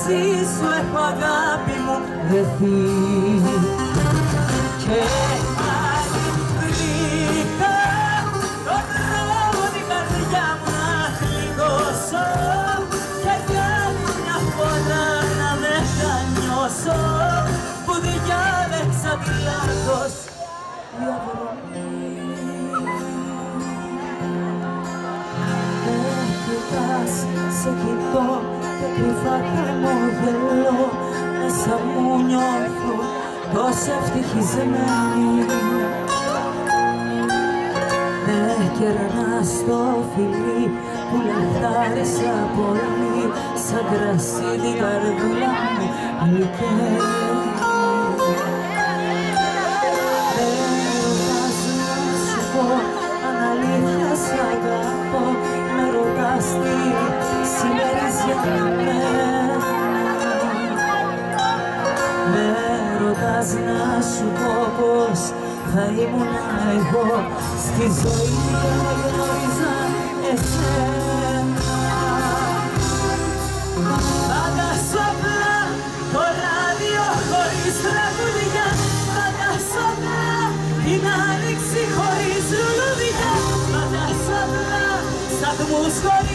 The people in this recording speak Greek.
μαζί σου έχω αγάπη μου δεθεί. Και πάλι βρήκα τον τρόπο την καρδιά μου να κλειδώσω και για μια φορά να δεν θα νιώσω που διάλεξα λάθος διαδρομή. Σε κοιτώ και κρυφά χαμογελώ, μέσα μου νιώθω τόσο ευτυχισμένη. Με κερνάς το φιλί που λαχτάρισα πολύ, σαν κρασί την καρδούλα μου γλυκαίνει. Ρωτάς να σου πω αν αλήθεια σ' αγαπώ, με ρωτάς τι σημαίνεις για μένα. Με ρωτάς να σου πω πως θα ήμουν εγώ στη ζωή αν γνώριζα εσένα. Φαντάσου απλά το ράδιο χωρίς τραγουδιά, φαντάσου απλά την άνοιξη χωρίς λουλουδιά, φαντάσου απλά σταθμούς χωρίς